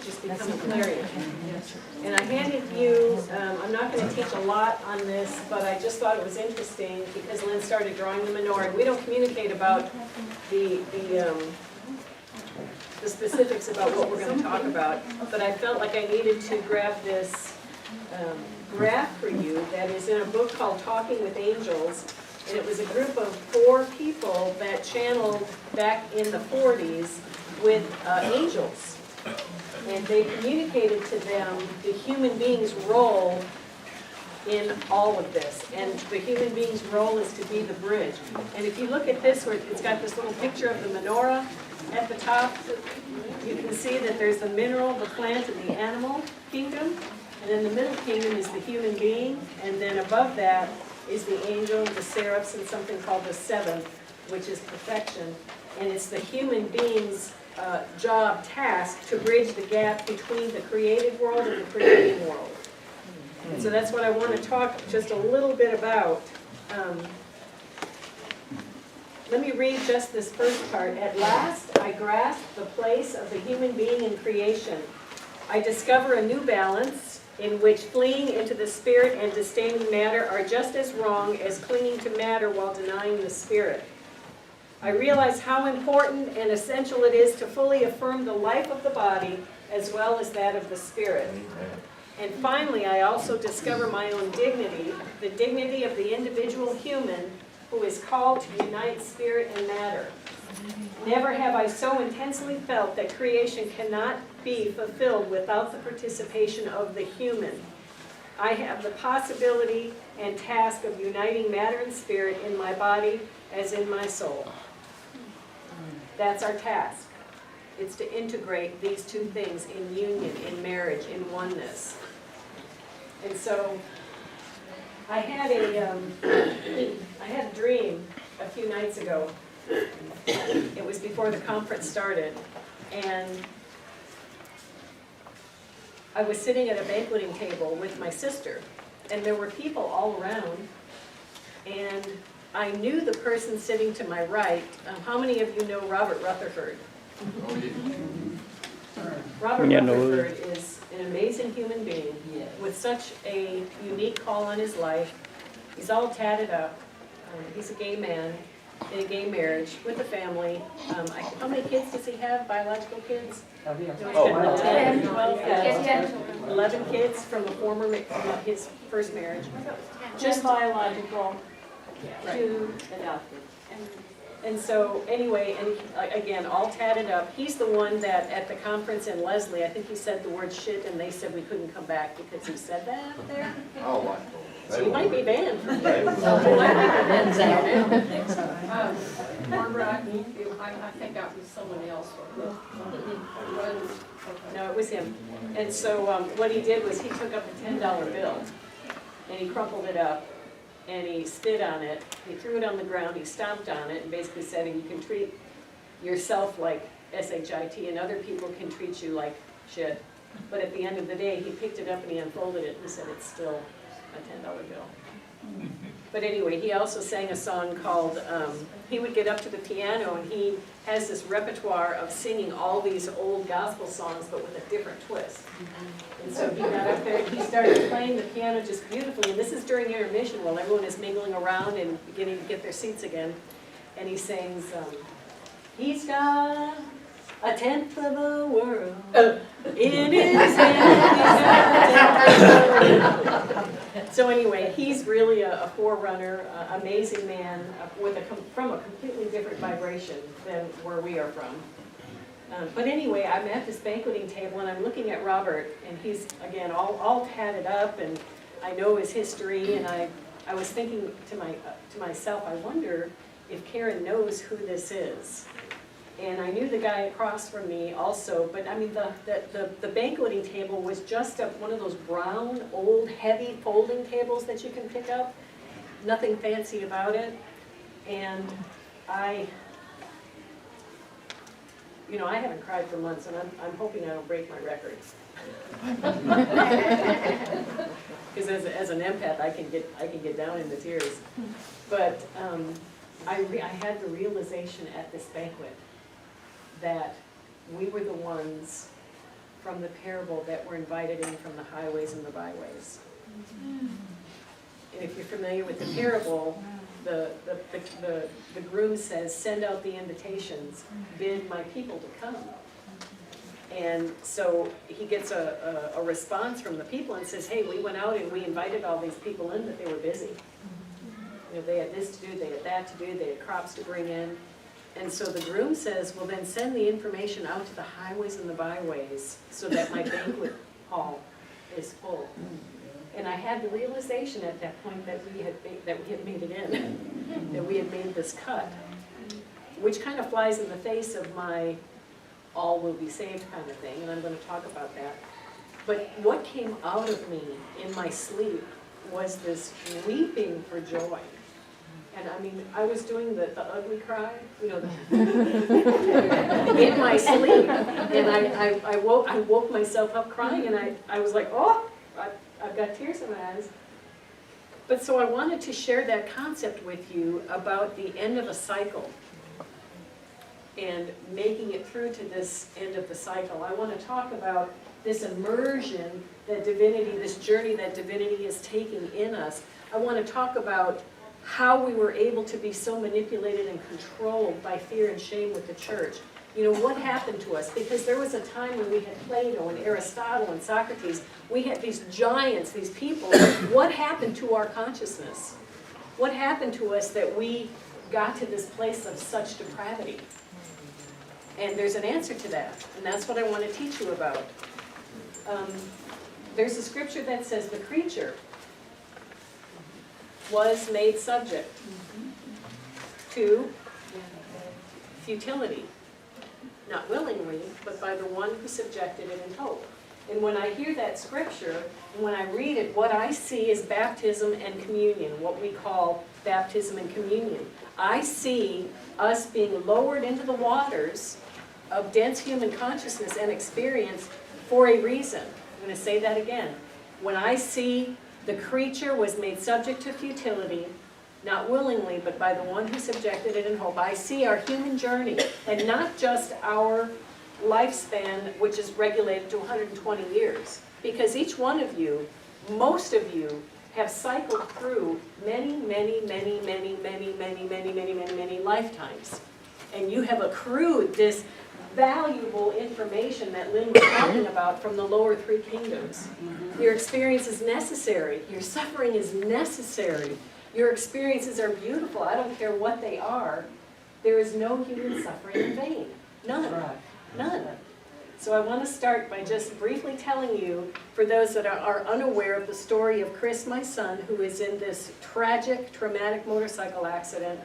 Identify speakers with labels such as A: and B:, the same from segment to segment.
A: messages become clarion. And I handed you, I'm not going to teach a lot on this, but I just thought it was interesting because Lynn started drawing the menorah. And we don't communicate about the specifics about what we're going to talk about, but I felt like I needed to grab this graph for you that is in a book called Talking with Angels, and it was a group of 4 people that channeled back in the 40s with angels, and they communicated to them the human being's role in all of this, and the human being's role is to be the bridge. And if you look at this, where it's got this little picture of the menorah at the top, you can see that there's the mineral, the plant, and the animal kingdom. And then the middle kingdom is the human being. And then above that is the angel, the seraphs, and something called the seventh, which is perfection. And it's the human being's job, task, to bridge the gap between the created world and the creating world. And so that's what I want to talk just a little bit about. Let me read just this first part. At last, I grasp the place of the human being in creation. I discover a new balance in which fleeing into the spirit and disdaining matter are just as wrong as clinging to matter while denying the spirit. I realize how important and essential it is to fully affirm the life of the body as well as that of the spirit. And finally, I also discover my own dignity, the dignity of the individual human who is called to unite spirit and matter. Never have I so intensely felt that creation cannot be fulfilled without the participation of the human. I have the possibility and task of uniting matter and spirit in my body as in my soul. That's our task. It's to integrate these two things in union, in marriage, in oneness. And so I had a dream a few nights ago. It was before the conference started, and I was sitting at a banqueting table with my sister, and there were people all around, and I knew the person sitting to my right. How many of you know Robert Rutherford? Robert Rutherford is an amazing human being with such a unique call on his life. He's all tatted up. He's a gay man in a gay marriage with a family. How many kids does he have, biological kids? No, he's got 10, 12, 11 kids from his first marriage. Just biological, 2 adopted. And so, anyway, and again, all tatted up. He's the one that at the conference in Leslie, I think he said the word shit, and they said we couldn't come back because he said that up there.
B: Oh,
A: So you might be banned from there.
C: Barbara, I think that was someone else.
A: No, it was him. And so what he did was he took up a $10 bill, and he crumpled it up, and he spit on it, he threw it on the ground, he stomped on it, and basically said, you can treat yourself like S-H-I-T, and other people can treat you like shit. But at the end of the day, he picked it up and he unfolded it and said, it's still a $10 bill. But anyway, he also sang a song called, he would get up to the piano, and he has this repertoire of singing all these old gospel songs, but with a different twist. And so he got up there and he started playing the piano just beautifully. And this is during intermission while everyone is mingling around and beginning to get their seats again. And he sings, he's got a tenth of the world in his hand. So anyway, he's really a forerunner, amazing man from a completely different vibration than where we are from. But anyway, I'm at this banqueting table and I'm looking at Robert, and he's, again, all tatted up, and I know his history, and I was thinking to myself, I wonder if Karen knows who this is. And I knew the guy across from me also, but I mean, the banqueting table was just one of those brown, old, heavy folding tables that you can pick up. Nothing fancy about it. And I haven't cried for months, and I'm hoping I don't break my record. Because as an empath, I can get down in the tears. But I had the realization at this banquet that we were the ones from the parable that were invited in from the highways and the byways. And if you're familiar with the parable, the groom says, send out the invitations, bid my people to come. And so he gets a response from the people and says, hey, we went out and we invited all these people in, but they were busy. You know, they had this to do, they had that to do, they had crops to bring in. And so the groom says, well, then send the information out to the highways and the byways so that my banquet hall is full. And I had the realization at that point that we had made it in, that we had made this cut, which kind of flies in the face of my all will be saved kind of thing, and I'm going to talk about that. But what came out of me in my sleep was this weeping for joy. And I mean, I was doing the ugly cry, you know, in my sleep. And I woke myself up crying, and I was like, oh, I've got tears in my eyes. But so I wanted to share that concept with you about the end of a cycle and making it through to this end of the cycle. I want to talk about this immersion that divinity, this journey that divinity is taking in us. I want to talk about how we were able to be so manipulated and controlled by fear and shame with the church. You know, what happened to us? Because there was a time when we had Plato and Aristotle and Socrates. We had these giants, these people. What happened to our consciousness? What happened to us that we got to this place of such depravity? And there's an answer to that, and that's what I want to teach you about. There's a scripture that says the creature was made subject to futility, not willingly, but by the one who subjected it in hope. And when I hear that scripture, and when I read it, what I see is baptism and communion, what we call baptism and communion. I see us being lowered into the waters of dense human consciousness and experience for a reason. I'm going to say that again. When I see the creature was made subject to futility, not willingly, but by the one who subjected it in hope, I see our human journey, and not just our lifespan, which is regulated to 120 years. Because each one of you, most of you, have cycled through many lifetimes. And you have accrued this valuable information that Lynn was talking about from the lower three kingdoms. Your experience is necessary. Your suffering is necessary. Your experiences are beautiful. I don't care what they are. There is no human suffering in vain. None. None. So I want to start by just briefly telling you, for those that are unaware of the story of Chris, my son, who is in this tragic, traumatic motorcycle accident,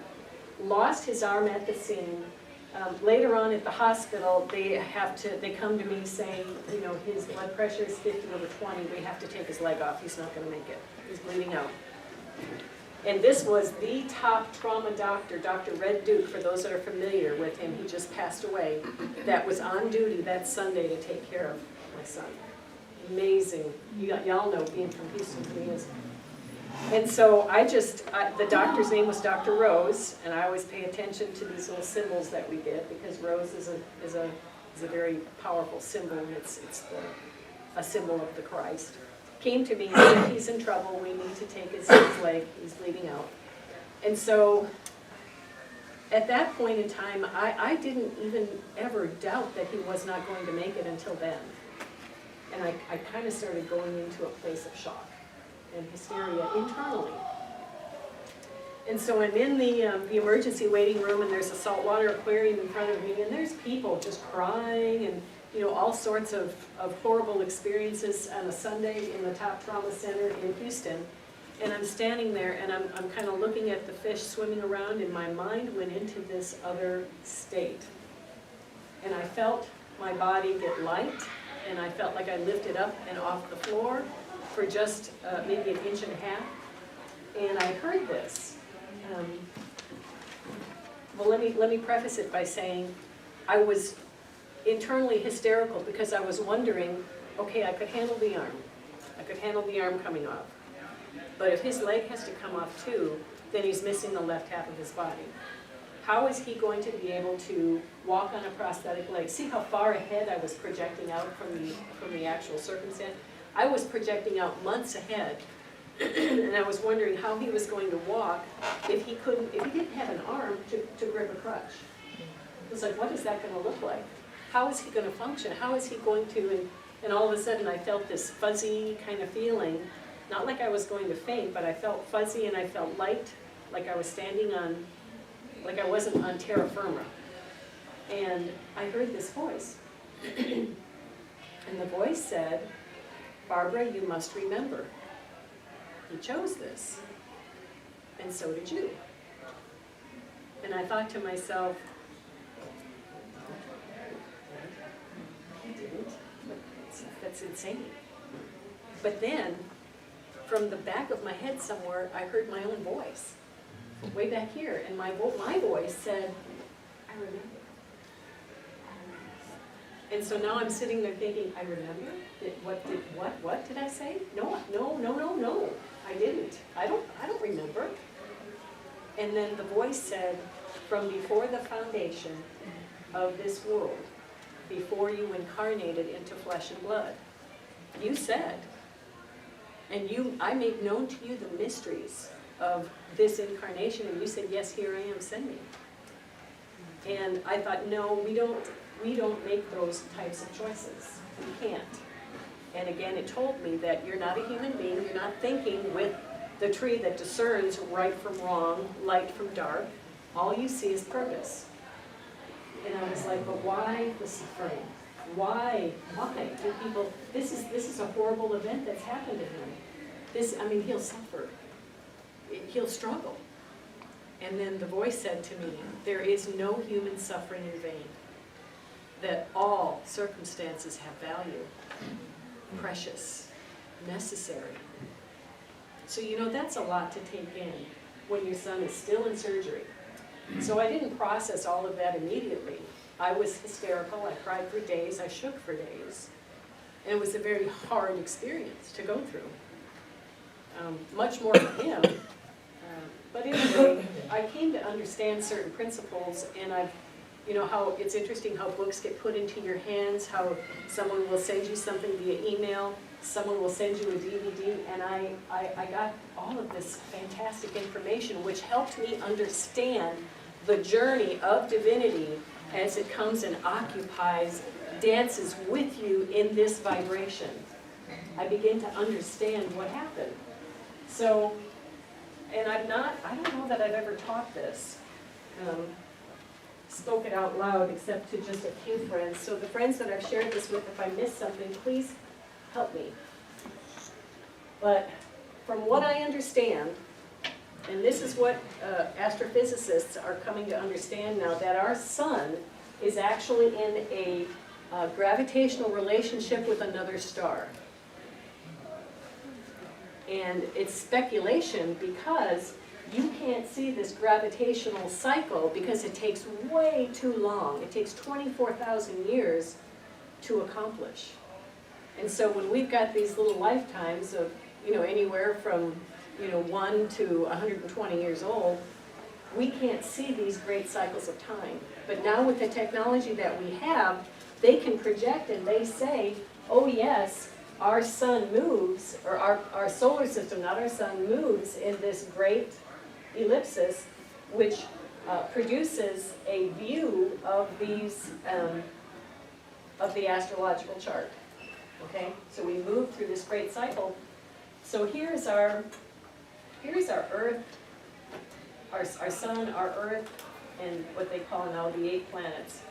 A: lost his arm at the scene. Later on at the hospital, they come to me saying, you know, his blood pressure is 50/20. We have to take his leg off. He's not going to make it. He's bleeding out. And this was the top trauma doctor, Dr. Red Duke, for those that are familiar with him. He just passed away. That was on duty that Sunday to take care of my son. Amazing. Y'all know, being from Houston, he is. And so the doctor's name was Dr. Rose, and I always pay attention to these little symbols that we get, because Rose is a very powerful symbol. It's a symbol of the Christ. Came to me and said, he's in trouble, we need to take his leg, he's bleeding out. And so at that point in time, I didn't even ever doubt that he was not going to make it until then. And I kind of started going into a place of shock and hysteria internally. And so I'm in the emergency waiting room, and there's a saltwater aquarium in front of me, and there's people just crying and, you know, all sorts of horrible experiences on a Sunday in the top trauma center in Houston. And I'm standing there, and I'm kind of looking at the fish swimming around, and my mind went into this other state. And I felt my body get light, and I felt like I lifted up and off the floor for just maybe an inch and a half. And I heard this. Well, let me preface it by saying I was internally hysterical, because I was wondering, okay, I could handle the arm. I could handle the arm coming off. But if his leg has to come off too, then he's missing the left half of his body. How is he going to be able to walk on a prosthetic leg? See how far ahead I was projecting out from the actual circumstance? I was projecting out months ahead, and I was wondering how he was going to walk if he didn't have an arm to grip a crutch. It was like, what is that going to look like? How is he going to function? How is he going to, and all of a sudden I felt this fuzzy kind of feeling, not like I was going to faint, but I felt fuzzy and I felt light, like I was standing on, like I wasn't on terra firma. And I heard this voice. And the voice said, Barbara, you must remember, he chose this, and so did you. And I thought to myself, he didn't. That's insane. But then, from the back of my head somewhere, I heard my own voice, way back here, and my voice said, I remember. And so now I'm sitting there thinking, I remember? What did I say? No, I didn't. I don't remember. And then the voice said, from before the foundation of this world, before you incarnated into flesh and blood, you said, and I made known to you the mysteries of this incarnation, and you said, yes, here I am, send me. And I thought, no, we don't make those types of choices. We can't. And again, it told me that you're not a human being, you're not thinking with the tree that discerns right from wrong, light from dark. All you see is purpose. And I was like, but why the suffering? Why do people, this is a horrible event that's happened to him. He'll suffer. He'll struggle. And then the voice said to me, there is no human suffering in vain. That all circumstances have value, precious, necessary. So that's a lot to take in when your son is still in surgery. So I didn't process all of that immediately. I was hysterical, I cried for days, I shook for days. And it was a very hard experience to go through. Much more for him. But anyway, I came to understand certain principles, and how it's interesting how books get put into your hands, how someone will send you something via email, someone will send you a DVD, and I got all of this fantastic information which helped me understand the journey of divinity as it comes and occupies, dances with you in this vibration. I begin to understand what happened. So, and I don't know that I've ever taught this. Spoke it out loud except to just a few friends. So the friends that I've shared this with, if I miss something, please help me. But from what I understand, and this is what astrophysicists are coming to understand now, that our sun is actually in a gravitational relationship with another star. And it's speculation because you can't see this gravitational cycle because it takes way too long. It takes 24,000 years to accomplish. And so when we've got these little lifetimes of, anywhere from, 1 to 120 years old, we can't see these great cycles of time. But now with the technology that we have, they can project and they say, oh yes, our sun moves, or our solar system, not our sun, moves in this great ellipsis, which produces a view of these, of the astrological chart. Okay, so we move through this great cycle. So here's our Earth, our sun, our Earth, and what they call now the 8 planets.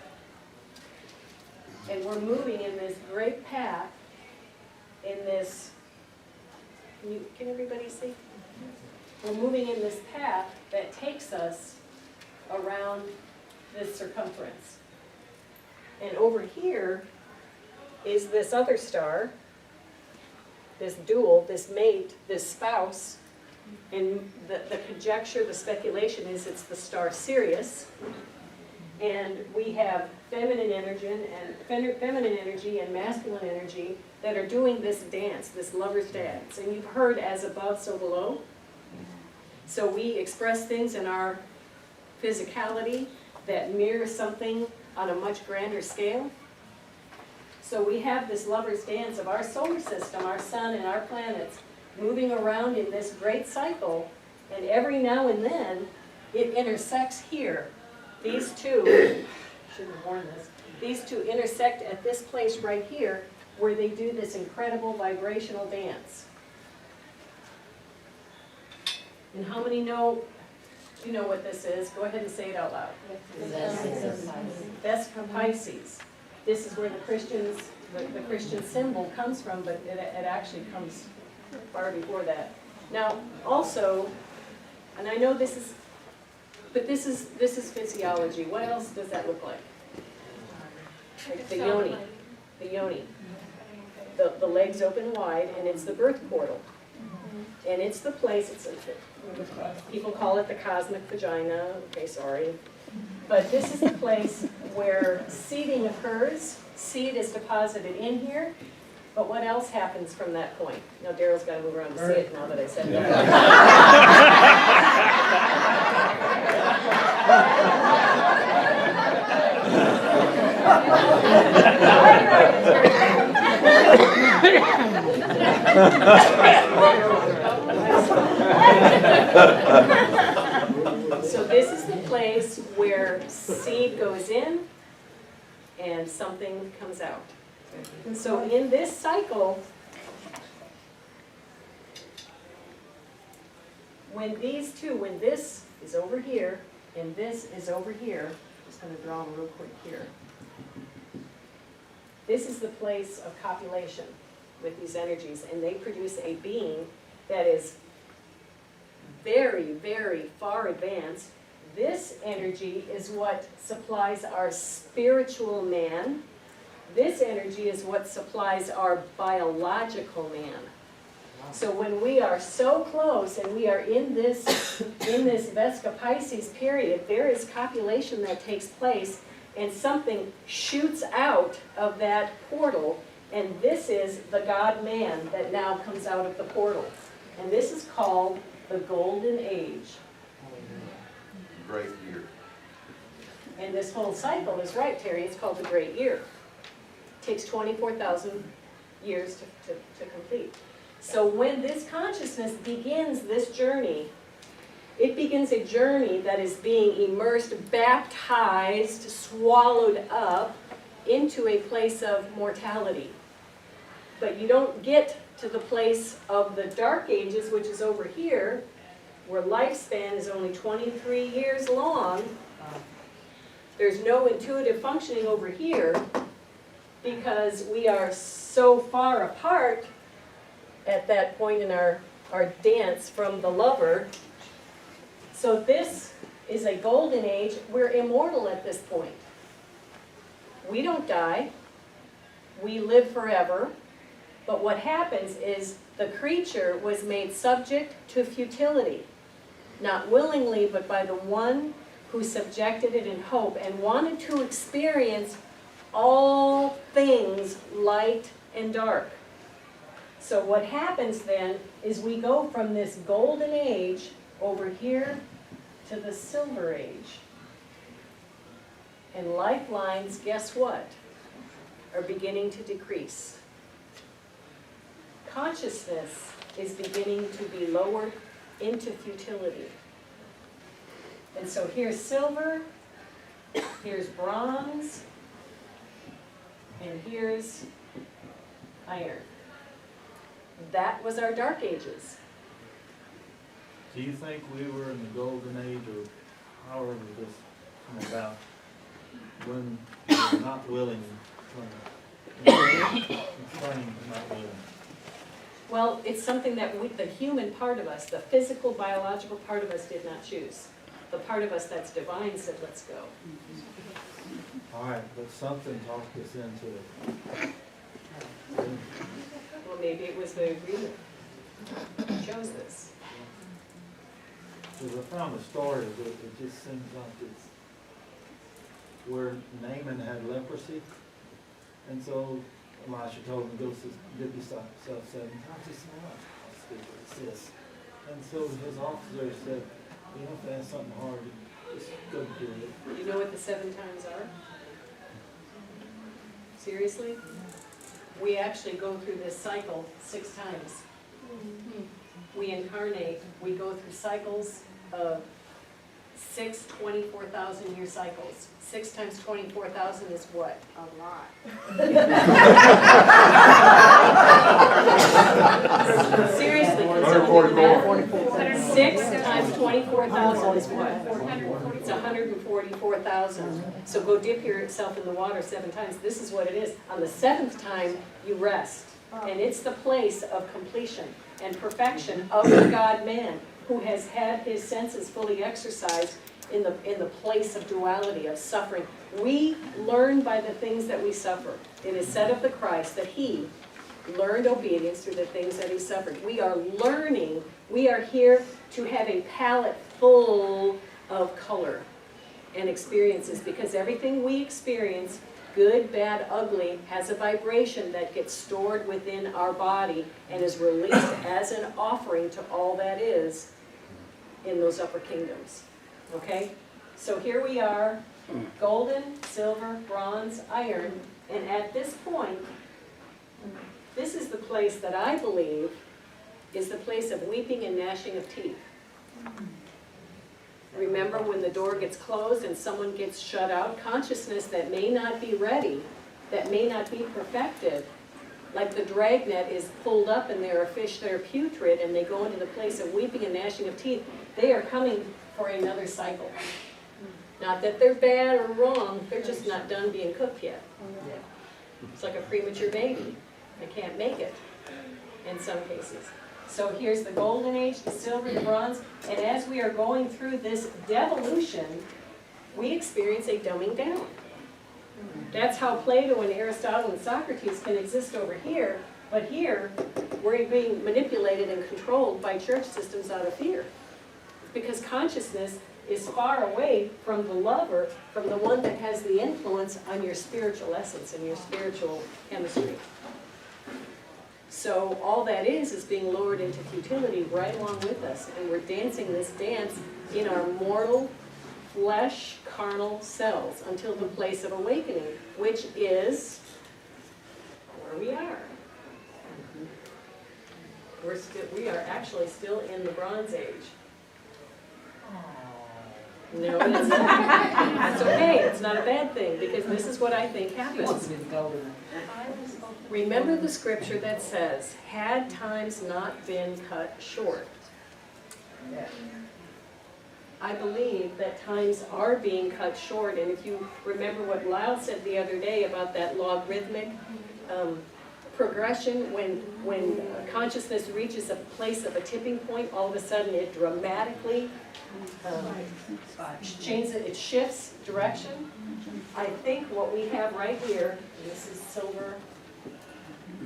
A: And we're moving in this great path, in this, can everybody see? We're moving in this path that takes us around this circumference. And over here is this other star, this dual, this mate, this spouse, and the conjecture, the speculation is it's the star Sirius, and we have feminine energy and masculine energy that are doing this dance, this lover's dance. And you've heard as above, so below. So we express things in our physicality that mirrors something on a much grander scale. So we have this lover's dance of our solar system, our sun and our planets, moving around in this great cycle, and every now and then it intersects here. These two, shouldn't have worn this, these two intersect at this place right here where they do this incredible vibrational dance. And how many know, you know what this is? Go ahead and say it out loud. Vesica Pisces. This is where the Christian symbol comes from, but it actually comes far before that. Now, also, and I know this is, but this is physiology. What else does that look like? The yoni. The yoni. The legs open wide, and it's the birth portal. And it's the place, people call it the cosmic vagina, okay, sorry. But this is the place where seeding occurs. Seed is deposited in here. But what else happens from that point? Now Daryl's got to move around to see it now that I said So this is the place where seed goes in and something comes out. And so in this cycle, when this is over here and this is over here, I'm just going to draw them real quick here. This is the place of copulation with these energies, and they produce a being that is very, very far advanced. This energy is what supplies our spiritual man. This energy is what supplies our biological man. So when we are so close and we are in this Vesica Pisces period, there is copulation that takes place and something shoots out of that portal, and this is the God-man that now comes out of the portal. And this is called the Golden Age.
B: Great year.
A: And this whole cycle is right, Terry, it's called the Great Year. It takes 24,000 years to complete. So when this consciousness begins this journey, it begins a journey that is being immersed, baptized, swallowed up into a place of mortality. But you don't get to the place of the Dark Ages, which is over here, where lifespan is only 23 years long. There's no intuitive functioning over here because we are so far apart at that point in our dance from the lover. So this is a golden age. We're immortal at this point. We don't die. We live forever. But what happens is the creature was made subject to futility. Not willingly, but by the one who subjected it in hope and wanted to experience all things light and dark. So what happens then is we go from this golden age over here to the silver age. And lifelines, guess what, are beginning to decrease. Consciousness is beginning to be lowered into futility. And so here's silver, here's bronze, and here's iron. That was our Dark Ages.
D: Do you think we were in the golden age, or however this came about, when we were not willing, trained not willing?
A: Well, it's something that the human part of us, the physical, biological part of us did not choose. The part of us that's divine said, let's go.
D: All right, but something talked us into it.
A: Well, maybe it was the agreement that chose this.
D: Because I found a story that it just seems like it's where Naaman had leprosy, and so Elisha told him to go dip yourself 7 times. He said, "What? How stupid is this?" And so his officer said, "You have to ask something hard. Just go do it.
A: You know what the 7 times are? Seriously? We actually go through this cycle 6 times. We incarnate, we go through cycles of 6 24,000-year cycles. 6 times 24,000 is what?
C: A lot.
A: Seriously, can someone do the math? 6 times 24,000 is what? It's 144,000. So go dip yourself in the water 7 times. This is what it is. On the 7th time, you rest. And it's the place of completion and perfection of the God-man who has had his senses fully exercised in the place of duality, of suffering. We learn by the things that we suffer. It is said of the Christ that he learned obedience through the things that he suffered. We are learning. We are here to have a palette full of color and experiences, because everything we experience, good, bad, ugly, has a vibration that gets stored within our body and is released as an offering to all that is in those upper kingdoms. Okay? So here we are, golden, silver, bronze, iron, and at this point, this is the place that I believe is the place of weeping and gnashing of teeth. Remember when the door gets closed and someone gets shut out? Consciousness that may not be ready, that may not be perfected, like the dragnet is pulled up and there are fish that are putrid and they go into the place of weeping and gnashing of teeth. They are coming for another cycle. Not that they're bad or wrong, they're just not done being cooked yet. It's like a premature baby. They can't make it in some cases. So here's the golden age, the silver, the bronze, and as we are going through this devolution, we experience a dumbing down. That's how Plato and Aristotle and Socrates can exist over here, but here we're being manipulated and controlled by church systems out of fear. Because consciousness is far away from the lover, from the one that has the influence on your spiritual essence and your spiritual chemistry. So all that is being lowered into futility right along with us, and we're dancing this dance in our mortal, flesh, carnal selves until the place of awakening, which is where we are. We are actually still in the Bronze Age. No, it's not. It's okay. It's not a bad thing, because this is what I think happens. Remember the scripture that says, had times not been cut short. I believe that times are being cut short, and if you remember what Lyle said the other day about that logarithmic progression, when consciousness reaches a place of a tipping point, all of a sudden it dramatically changes, it shifts direction. I think what we have right here, and this is silver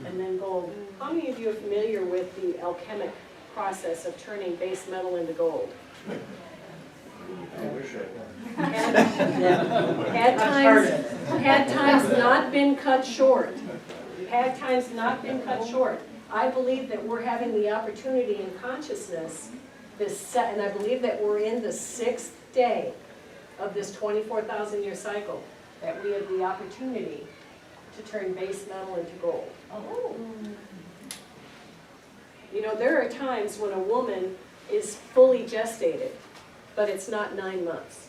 A: and then gold. How many of you are familiar with the alchemic process of turning base metal into gold?
B: I wish I were.
A: Had times not been cut short. Had times not been cut short. I believe that we're having the opportunity in consciousness, and I believe that we're in the 6th day of this 24,000-year cycle, that we have the opportunity to turn base metal into gold.
C: Oh.
A: You know, there are times when a woman is fully gestated, but it's not 9 months.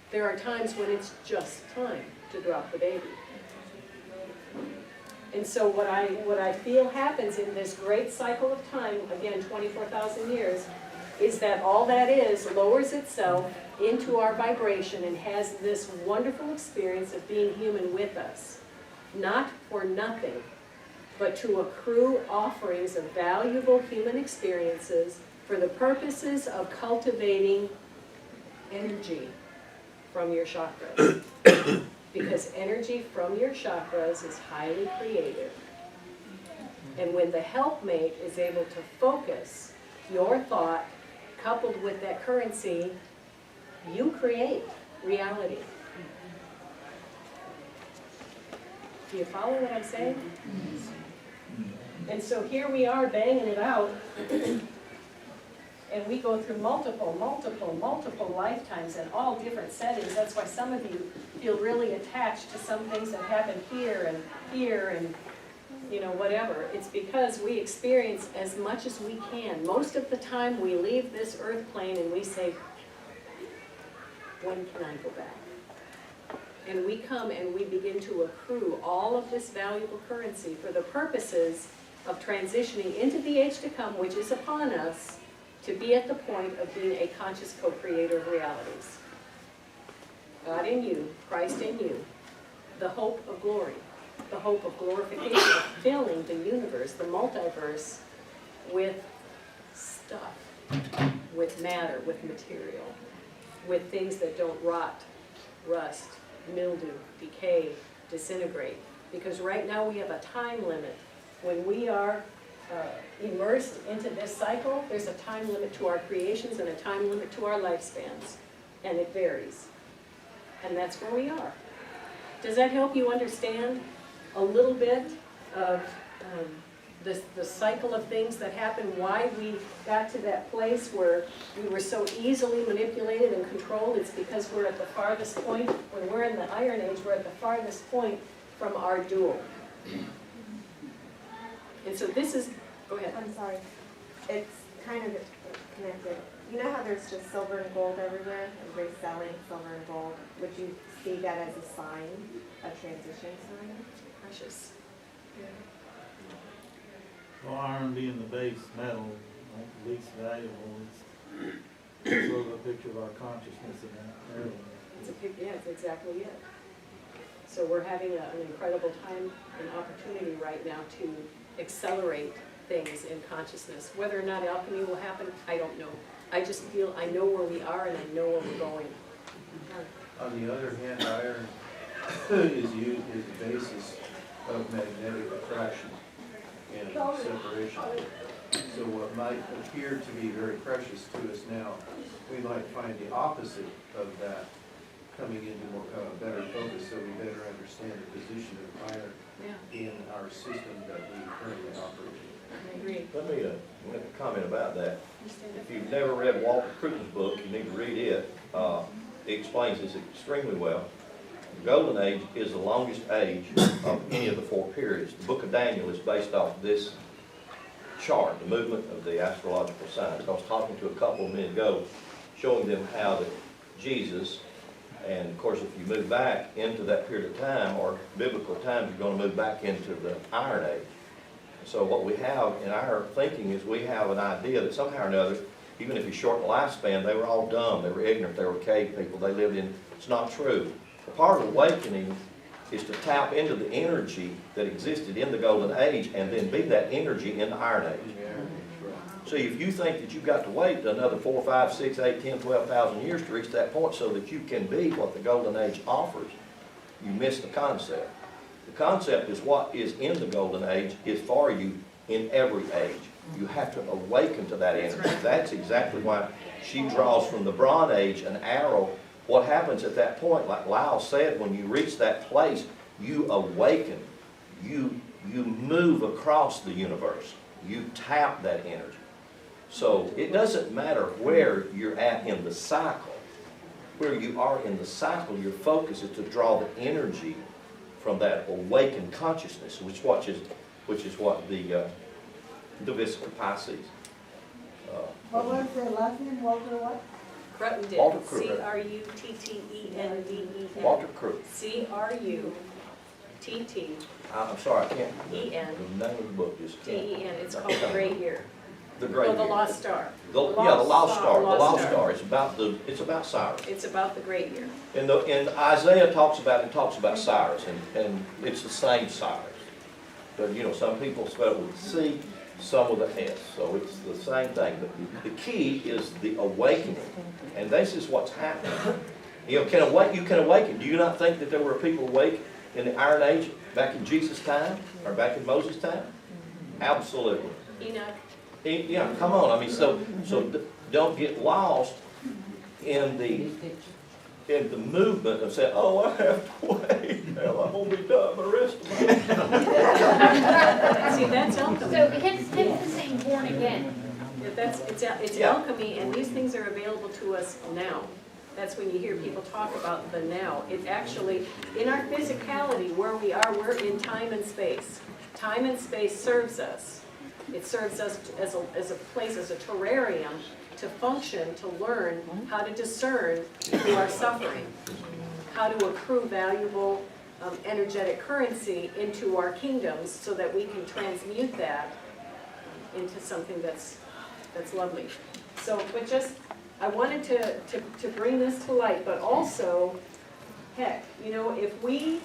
A: There are times when it's just time to drop the baby. And so what I feel happens in this great cycle of time, again, 24,000 years, is that all that is lowers itself into our vibration and has this wonderful experience of being human with us. Not for nothing, but to accrue offerings of valuable human experiences for the purposes of cultivating energy from your chakras. Because energy from your chakras is highly creative. And when the helpmate is able to focus your thought coupled with that currency, you create reality. Do you follow what I'm saying? And so here we are banging it out. And we go through multiple lifetimes in all different settings. That's why some of you feel really attached to some things that happen here and you know, whatever. It's because we experience as much as we can. Most of the time we leave this earth plane and we say, when can I go back? And we come and we begin to accrue all of this valuable currency for the purposes of transitioning into the age to come, which is upon us, to be at the point of being a conscious co-creator of realities. God in you, Christ in you, the hope of glory, the hope of glorification, of filling the universe, the multiverse, with stuff, with matter, with material, with things that don't rot, rust, mildew, decay, disintegrate. Because right now we have a time limit. When we are immersed into this cycle, there's a time limit to our creations and a time limit to our lifespans, and it varies. And that's where we are. Does that help you understand a little bit of the cycle of things that happen, why we got to that place where we were so easily manipulated and controlled? It's because we're at the farthest point. When we're in the Iron Age, we're at the farthest point from our dual. And so this is, go ahead.
E: I'm sorry. It's kind of connected. You know how there's just silver and gold everywhere? Everybody's selling silver and gold. Would you see that as a sign, a transition sign?
A: Precious.
D: Well, iron being the base metal, like the least valuable, it's sort of a picture of our consciousness in that area.
A: Yeah, it's exactly it. So we're having an incredible time and opportunity right now to accelerate things in consciousness. Whether or not alchemy will happen, I don't know. I just feel I know where we are and I know where we're going.
B: On the other hand, iron is used as the basis of magnetic attraction and separation. So what might appear to be very precious to us now, we might find the opposite of that coming into more better focus, so we better understand the position of iron in our system that we currently operate in.
A: I agree.
F: Let me make a comment about that. If you've never read Walter Cruton's book, you need to read it. It explains this extremely well. The Golden Age is the longest age of any of the four periods. The book of Daniel is based off this chart, the movement of the astrological signs. I was talking to a couple a minute ago, showing them how that Jesus, and of course if you move back into that period of time, or biblical times, you're going to move back into the Iron Age. So what we have in our thinking is we have an idea that somehow or another, even if you shorten the lifespan, they were all dumb, they were ignorant, they were cave people, they lived in, it's not true. The part of awakening is to tap into the energy that existed in the Golden Age and then be that energy in the Iron Age. So if you think that you've got to wait another 4, 5, 6, 8, 10, 12,000 years to reach that point so that you can be what the Golden Age offers, you miss the concept. The concept is what is in the Golden Age is for you in every age. You have to awaken to that energy. That's exactly why she draws from the Bronze Age an arrow. What happens at that point, like Lyle said, when you reach that place, you awaken. You move across the universe. You tap that energy. So it doesn't matter where you're at in the cycle. Where you are in the cycle, your focus is to draw the energy from that awakened consciousness, which is what the Vesica Pisces.
G: What was the last name, Walter what?
A: Cruton did.
F: Walter Cruton.
A: C-R-U-T-T-E-N-D-E-N.
F: Walter Cruton.
A: C-R-U-T-T.
F: I'm sorry, I can't.
A: E-N.
F: The name of the book just can't.
A: T-E-N. It's called The Great Year.
F: The Great
A: Oh, The
F: Year.
A: Lost Star.
F: The Lost Star. The Lost Star. It's about Cyrus.
A: It's about the Great Year.
F: And Isaiah talks about Cyrus, and it's the same Cyrus. But you know, some people spell it with a C, some with an S. So it's the same thing. But the key is the awakening, and this is what's happening. You know, you can awaken. Do you not think that there were people awake in the Iron Age back in Jesus' time or back in Moses' time? Absolutely.
A: Enoch.
F: Yeah, come on. I mean, so don't get lost in the movement of saying, "Oh, I have to wait. Hell, I'm gonna be done the rest of my life."
A: See, that's alchemy.
C: So hence the saying born again.
A: it's
F: Yeah.
A: alchemy, and these things are available to us now. That's when you hear people talk about the now. It actually, in our physicality, where we are, we're in time and space. Time and space serves us. It serves us as a place, as a terrarium, to function, to learn how to discern through our suffering, how to accrue valuable energetic currency into our kingdoms so that we can transmute that into something that's lovely. So, but just, I wanted to bring this to light, but also, heck, you know, if we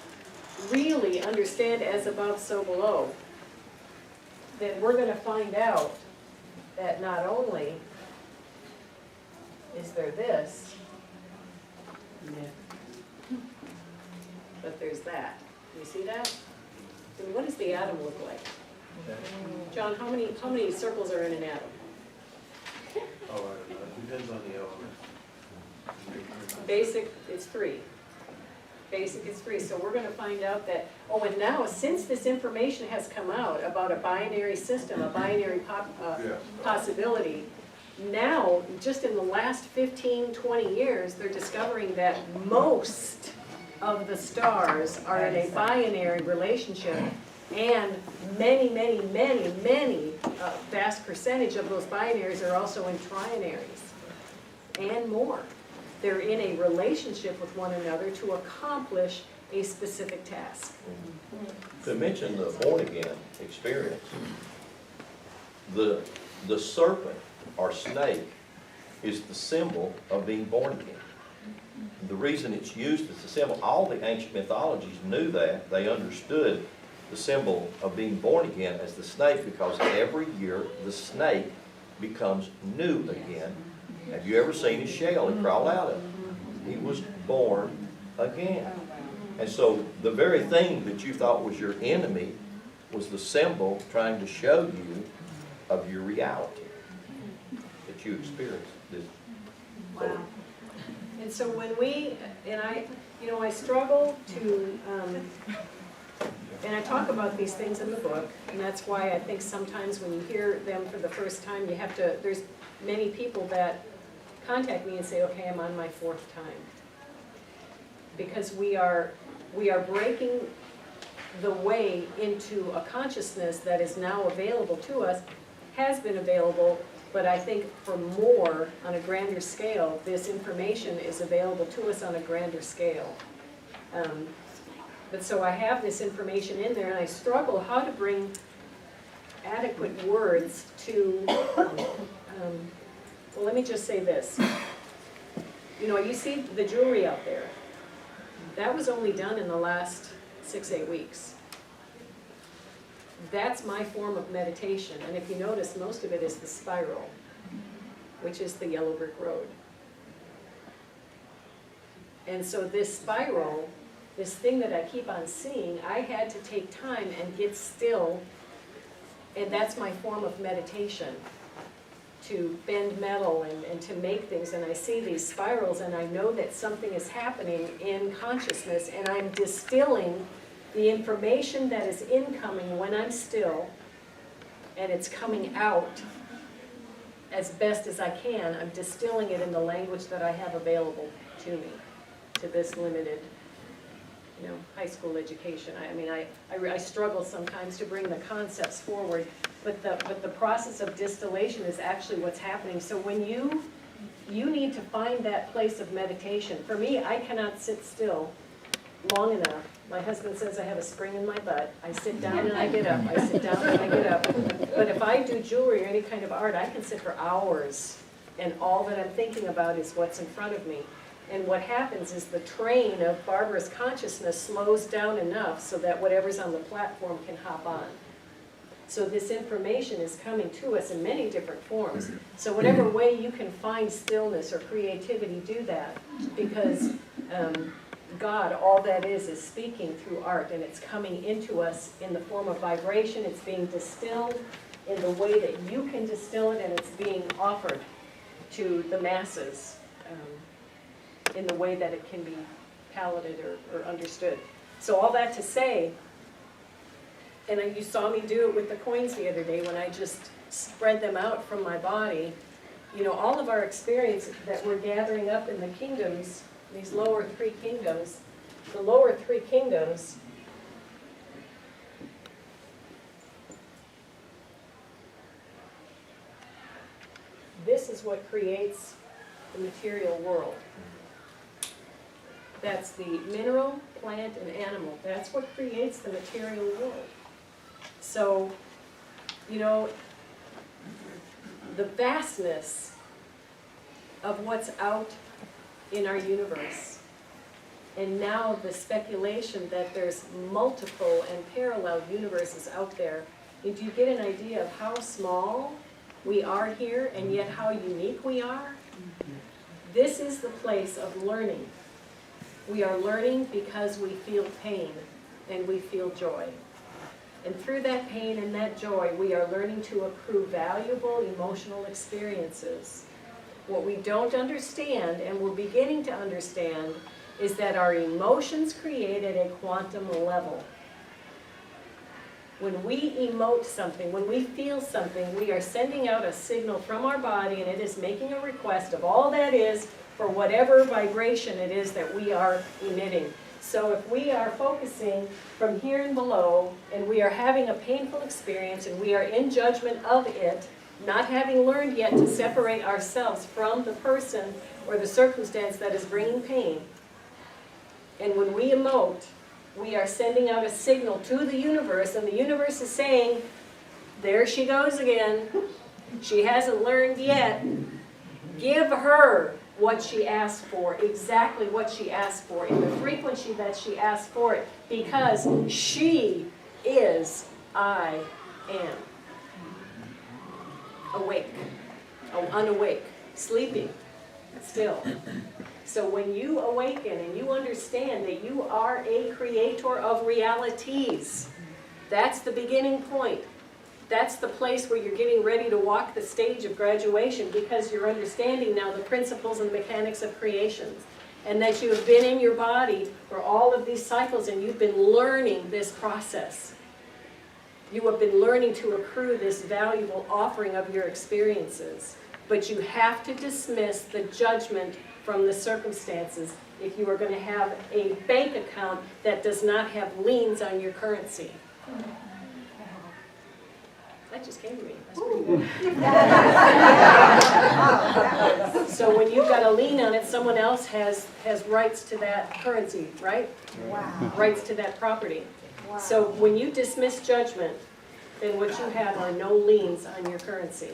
A: really understand as above, so below, then we're gonna find out that not only is there this, but there's that. You see that? So what does the atom look like? John, how many circles are in an atom?
B: Oh, I don't know, it depends on the element.
A: Basic, it's 3. Basic is 3, so we're gonna find out that, oh, and now, since this information has come out about a binary system, a binary possibility, now, just in the last 15, 20 years, they're discovering that most of the stars are in a binary relationship, and many, vast percentage of those binaries are also in trinaries, and more. They're in a relationship with one another to accomplish a specific task.
F: To mention the born-again experience, the serpent or snake is the symbol of being born again. The reason it's used as a symbol, all the ancient mythologies knew that. They understood the symbol of being born again as the snake, because every year the snake becomes new again. Have you ever seen his shell and crawl out of it? He was born again. And so the very thing that you thought was your enemy was the symbol trying to show you of your reality that you experienced.
A: Wow. And so when we, and I, you know, I struggle to, and I talk about these things in the book, and that's why I think sometimes when you hear them for the first time, you have to, there's many people that contact me and say, okay, I'm on my 4th time. Because we are breaking the way into a consciousness that is now available to us, has been available, but I think for more, on a grander scale, this information is available to us on a grander scale. But so I have this information in there, and I struggle how to bring adequate words to, well, let me just say this. You know, you see the jewelry out there. That was only done in the last 6-8 weeks. That's my form of meditation. And if you notice, most of it is the spiral, which is the yellow brick road. And so this spiral, this thing that I keep on seeing, I had to take time and get still, and that's my form of meditation, to bend metal and to make things. And I see these spirals, and I know that something is happening in consciousness, and I'm distilling the information that is incoming when I'm still, and it's coming out as best as I can. I'm distilling it in the language that I have available to me, to this limited, you know, high school education. I mean, I struggle sometimes to bring the concepts forward, but the process of distillation is actually what's happening. So when you need to find that place of meditation. For me, I cannot sit still long enough. My husband says I have a spring in my butt. I sit down and I get up. I sit down and I get up. But if I do jewelry or any kind of art, I can sit for hours, and all that I'm thinking about is what's in front of me. And what happens is the train of Barbara's consciousness slows down enough so that whatever's on the platform can hop on. So this information is coming to us in many different forms. So whatever way you can find stillness or creativity, do that. Because God, all that is speaking through art, and it's coming into us in the form of vibration. It's being distilled in the way that you can distill it, and it's being offered to the masses in the way that it can be palated or understood. So all that to say, And you saw me do it with the coins the other day when I just spread them out from my body. You know, all of our experience that we're gathering up in the kingdoms, these lower three kingdoms, the lower three kingdoms, this is what creates the material world. That's the mineral, plant, and animal. That's what creates the material world. So, you know, the vastness of what's out in our universe, and now the speculation that there's multiple and parallel universes out there, and do you get an idea of how small we are here and yet how unique we are? This is the place of learning. We are learning because we feel pain and we feel joy. And through that pain and that joy, we are learning to accrue valuable emotional experiences. What we don't understand, and we're beginning to understand, is that our emotions create at a quantum level. When we emote something, when we feel something, we are sending out a signal from our body, and it is making a request of all that is for whatever vibration it is that we are emitting. So if we are focusing from here and below, and we are having a painful experience, and we are in judgment of it, not having learned yet to separate ourselves from the person or the circumstance that is bringing pain, and when we emote, we are sending out a signal to the universe, and the universe is saying, there she goes again. She hasn't learned yet. Give her what she asked for, exactly what she asked for, in the frequency that she asked for it, because she is I am. Awake, unawake, sleeping, still. So when you awaken and you understand that you are a creator of realities, that's the beginning point. That's the place where you're getting ready to walk the stage of graduation, because you're understanding now the principles and mechanics of creation. And that you have been in your body for all of these cycles, and you've been learning this process. You have been learning to accrue this valuable offering of your experiences. But you have to dismiss the judgment from the circumstances if you are going to have a bank account that does not have liens on your currency. That just came to me. That's pretty good. So when you've got a lien on it, someone else has rights to that currency, right?
E: Wow.
A: Rights to that property.
E: Wow.
A: So when you dismiss judgment, then what you have are no liens on your currency.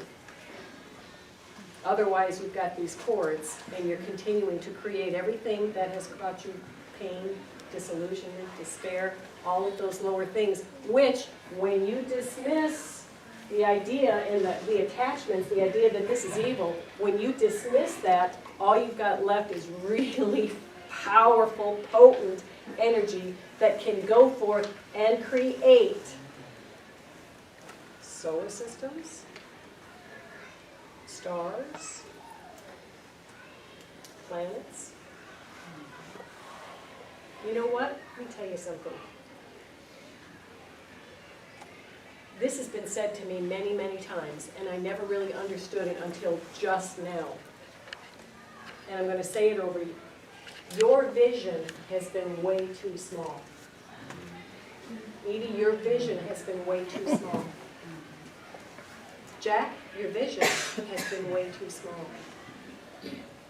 A: Otherwise, you've got these cords, and you're continuing to create everything that has brought you pain, disillusionment, despair, all of those lower things, which, when you dismiss the idea and the attachments, the idea that this is evil, when you dismiss that, all you've got left is really powerful, potent energy that can go forth and create solar systems, stars, planets. You know what? Let me tell you something. This has been said to me many, many times, and I never really understood it until just now. And I'm going to say it over you. Your vision has been way too small. Edie, your vision has been way too small. Jack, your vision has been way too small.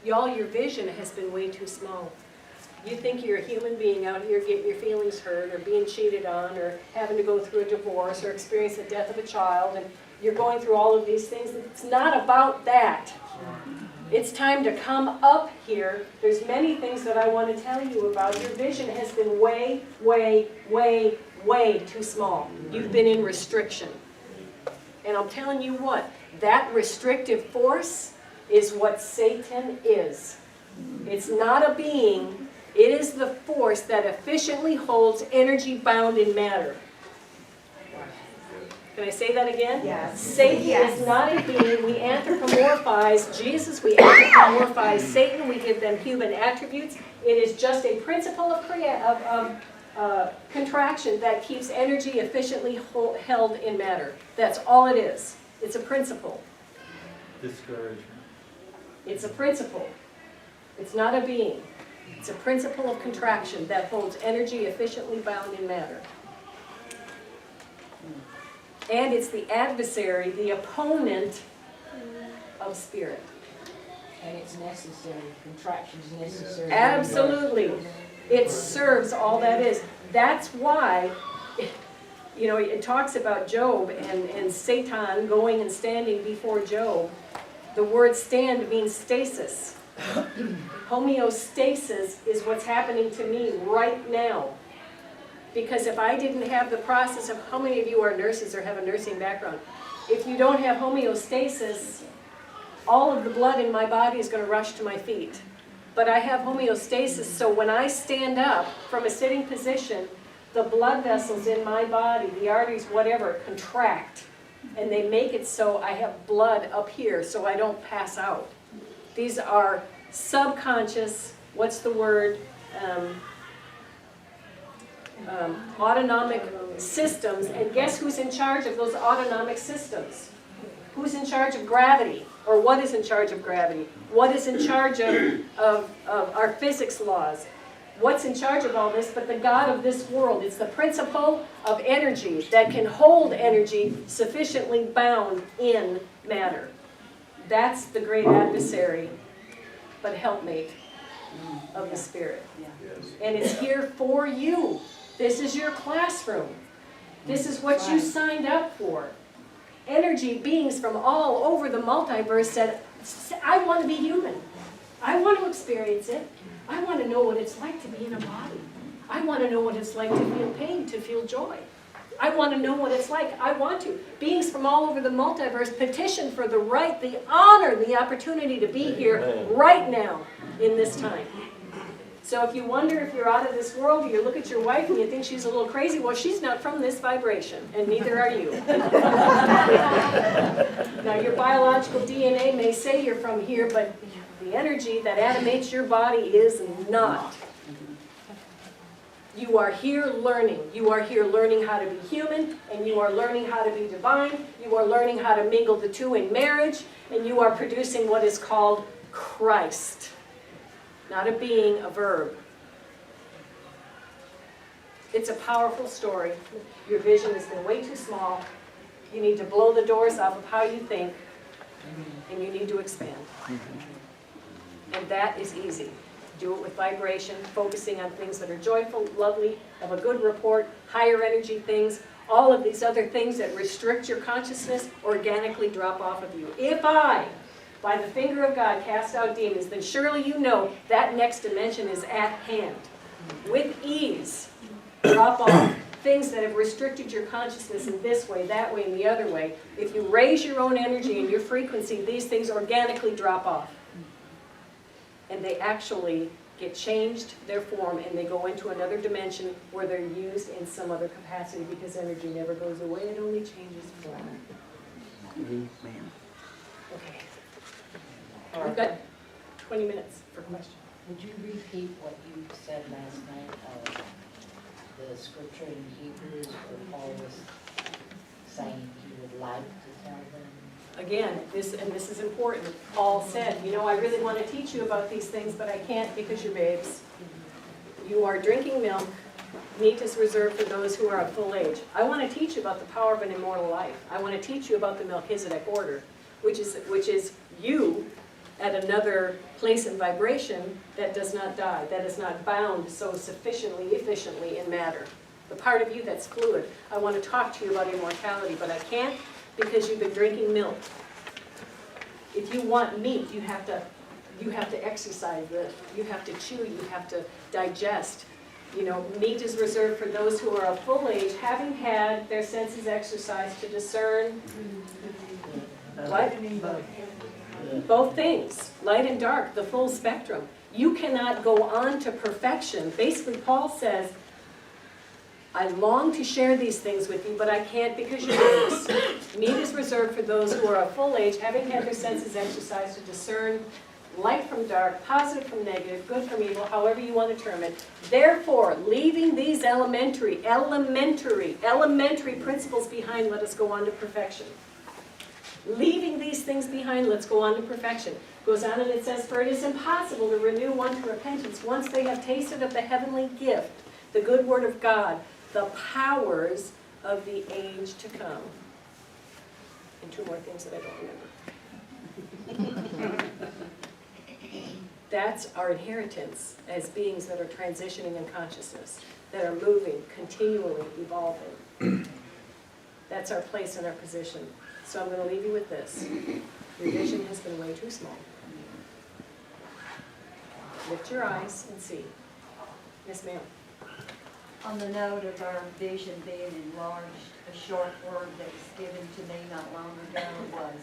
A: Y'all, your vision has been way too small. You think you're a human being out here getting your feelings hurt, or being cheated on, or having to go through a divorce, or experience the death of a child, and you're going through all of these things. It's not about that. It's time to come up here. There's many things that I want to tell you about. Your vision has been way, way, way, way too small. You've been in restriction. And I'm telling you what, that restrictive force is what Satan is. It's not a being. It is the force that efficiently holds energy bound in matter. Can I say that again?
E: Yes.
A: Satan is not a being. We anthropomorphize Jesus. We anthropomorphize Satan. We give them human attributes. It is just a principle of contraction that keeps energy efficiently held in matter. That's all it is. It's a principle.
D: Discouragement.
A: It's a principle. It's not a being. It's a principle of contraction that holds energy efficiently bound in matter. And it's the adversary, the opponent of spirit.
H: And it's necessary, contraction's necessary.
A: Absolutely. It serves all that is. That's why, you know, it talks about Job and Satan going and standing before Job. The word stand means stasis. Homeostasis is what's happening to me right now. Because if I didn't have the process of, how many of you are nurses or have a nursing background? If you don't have homeostasis, all of the blood in my body is going to rush to my feet. But I have homeostasis, so when I stand up from a sitting position, the blood vessels in my body, the arteries, whatever, contract. And they make it so I have blood up here so I don't pass out. These are subconscious, what's the word? Autonomic systems, and guess who's in charge of those autonomic systems? Who's in charge of gravity? Or what is in charge of gravity? What is in charge of our physics laws? What's in charge of all this but the God of this world? It's the principle of energy that can hold energy sufficiently bound in matter. That's the great adversary, but helpmate of the Spirit.
B: Yes.
A: And it's here for you. This is your classroom. This is what you signed up for. Energy beings from all over the multiverse said, I want to be human. I want to experience it. I want to know what it's like to be in a body. I want to know what it's like to feel pain, to feel joy. I want to know what it's like. I want to. Beings from all over the multiverse petition for the right, the honor, the opportunity to be here right now in this time. So if you wonder if you're out of this world, or you look at your wife and you think she's a little crazy, well, she's not from this vibration, and neither are you. Now, your biological DNA may say you're from here, but the energy that animates your body is not. You are here learning. You are here learning how to be human, and you are learning how to be divine. You are learning how to mingle the two in marriage, and you are producing what is called Christ. Not a being, a verb. It's a powerful story. Your vision has been way too small. You need to blow the doors off of how you think, and you need to expand. And that is easy. Do it with vibration, focusing on things that are joyful, lovely, of a good report, higher energy things. All of these other things that restrict your consciousness organically drop off of you. If I, by the finger of God, cast out demons, then surely you know that next dimension is at hand. With ease, drop off things that have restricted your consciousness in this way, that way, and the other way. If you raise your own energy and your frequency, these things organically drop off. And they actually get changed, their form, and they go into another dimension where they're used in some other capacity, because energy never goes away, it only changes form. Okay. We've got 20 minutes for questions.
H: Would you repeat what you said last night, the scripture in Hebrews where Paul was saying he would like to tell them?
A: Again, this is important. Paul said, you know, I really want to teach you about these things, but I can't because you're babes. You are drinking milk. Meat is reserved for those who are of full age. I want to teach you about the power of an immortal life. I want to teach you about the Melchizedek order, which is you at another place in vibration that does not die, that is not bound so sufficiently, efficiently in matter. The part of you that's fluid. I want to talk to you about immortality, but I can't because you've been drinking milk. If you want meat, you have to exercise it. You have to chew, you have to digest. You know, meat is reserved for those who are of full age, having had their senses exercised to discern what? Both things, light and dark, the full spectrum. You cannot go on to perfection. Basically, Paul says, I long to share these things with you, but I can't because you're babes. Meat is reserved for those who are of full age, having had their senses exercised to discern light from dark, positive from negative, good from evil, however you want to term it. Therefore, leaving these elementary principles behind, let us go on to perfection. Leaving these things behind, let's go on to perfection. Goes on and it says, for it is impossible to renew one to repentance once they have tasted of the heavenly gift, the good word of God, the powers of the age to come. And two more things that I don't remember. That's our inheritance as beings that are transitioning in consciousness, that are moving, continually evolving. That's our place and our position. So I'm going to leave you with this. Your vision has been way too small. Lift your eyes and see. Yes, ma'am.
I: On the note of our vision being enlarged, a short word that was given to me not long ago was,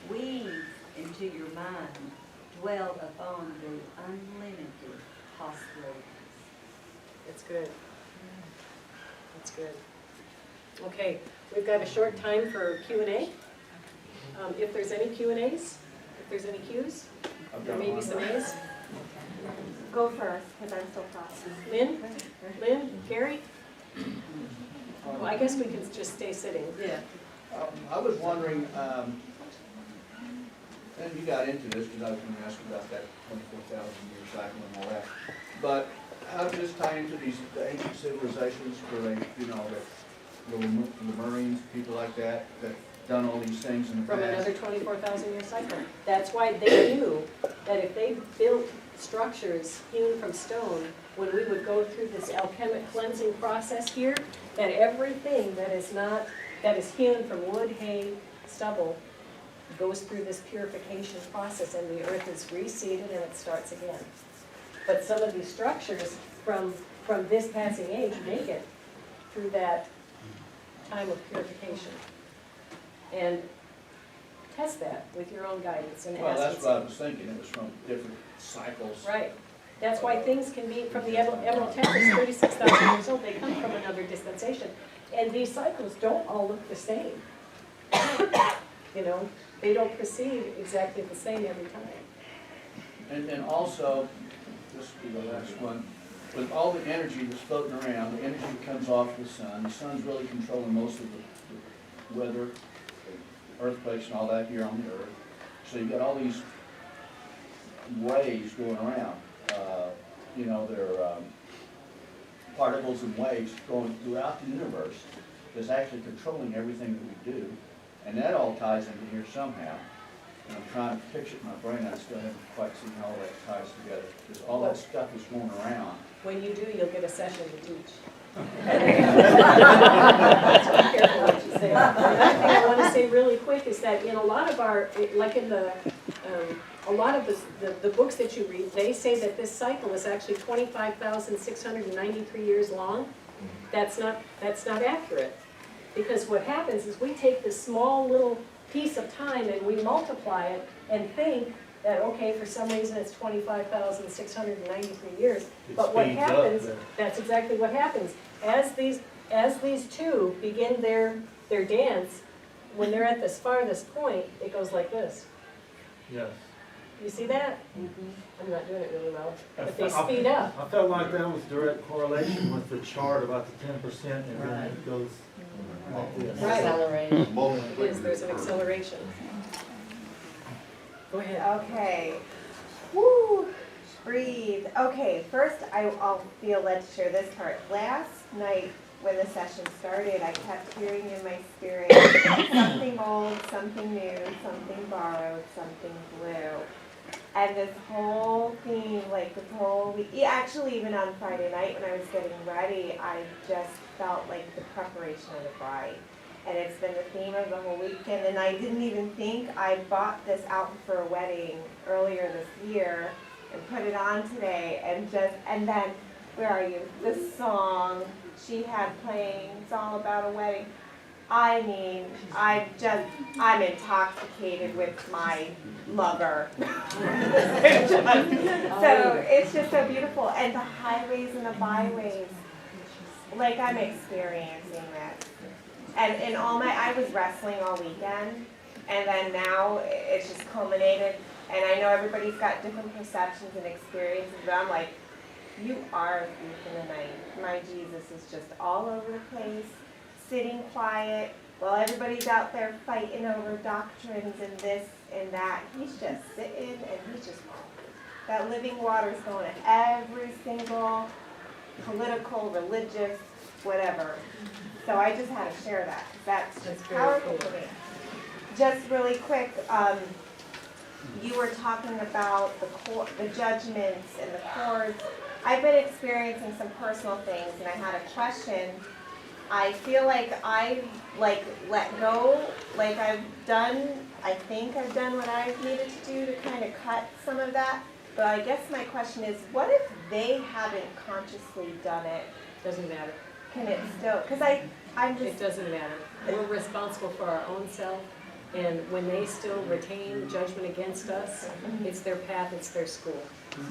I: weave into your mind, dwell upon the unlimited possibilities.
A: That's good. That's good. Okay, we've got a short time for Q&A. If there's any Q&As, if there's any Qs, there may be some As.
E: Go first, because I'm so processing.
A: Lynn, Gary? Well, I guess we can just stay sitting.
C: Yeah.
B: I was wondering, and you got into this because I was going to ask about that 24,000-year cycle and all that, but how does this tie into the ancient civilizations where they, the Marines, people like that done all these things in the
A: From
B: past?
A: another 24,000-year cycle. That's why they knew that if they built structures hewn from stone, when we would go through this alchemic cleansing process here, that everything that is hewn from wood, hay, stubble, goes through this purification process and the earth is reseeded and it starts again. But some of these structures from this passing age make it through that time of purification. And test that with your own guidance and
B: Well,
A: ask.
B: that's what I was thinking. It was from different cycles.
A: Right. That's why things can be, from the Emerald Temple is 36,000 years old, they come from another dispensation. And these cycles don't all look the same. They don't proceed exactly the same every time.
B: And then also, this will be the last one, with all the energy that's floating around, the energy that comes off the sun's really controlling most of the weather, earthquakes and all that here on the earth. So you've got all these waves going around. They're particles and waves going throughout the universe that's actually controlling everything that we do. And that all ties into here somehow. And I'm trying to picture it in my brain, I still haven't quite seen how all that ties together. Because all that stuff is going around.
A: When you do, you'll get a session to teach. So be careful what you say. Another thing I want to say really quick is that in a lot of our, like in a lot of the books that you read, they say that this cycle is actually 25,693 years long. That's not accurate. Because what happens is we take this small little piece of time and we multiply it and think that, okay, for some reason it's 25,693 years. But what happens, that's exactly what happens. As these two begin their dance, when they're at this farthest point, it goes like this.
D: Yes.
A: You see that? I'm not doing it really well, but they speed up.
D: I felt like that was direct correlation with the chart about the 10% and then it goes like this.
A: Right.
H: Acceleration.
A: It is, there's an acceleration. Go ahead.
E: Okay. Woo! Breathe. Okay, first I'll feel led to share this part. Last night when the session started, I kept hearing in my spirit, something old, something new, something borrowed, something blue. And this whole theme, like this whole week, actually even on Friday night when I was getting ready, I just felt like the preparation of the bride. And it's been the theme of the whole weekend, and I didn't even think I bought this out for a wedding earlier this year and put it on today, and then, where are you? This song she had playing, it's all about a wedding. I mean, I'm intoxicated with my lover. So it's just so beautiful, and the highways and the byways, like I'm experiencing that. And in all I was wrestling all weekend, and then now it's just culminated. And I know everybody's got different perceptions and experiences, but I'm like, you are a thief in the night. My Jesus is just all over the place, sitting quiet, while everybody's out there fighting over doctrines and this and that. He's just sitting and he's just, that living water's going to every single political, religious, whatever. So I just had to share that, 'cause that's just
A: very
E: powerful
A: cool.
E: for me. Just really quick, you were talking about the judgments and the courts. I've been experiencing some personal things, and I had a question. I feel like I've let go, like I think I've done what I've needed to do to kind of cut some of that. But I guess my question is, what if they haven't consciously done it?
A: Doesn't matter.
E: Can it still, because I'm
A: It
E: just,
A: doesn't matter. We're responsible for our own self, and when they still retain judgment against us, it's their path, it's their school.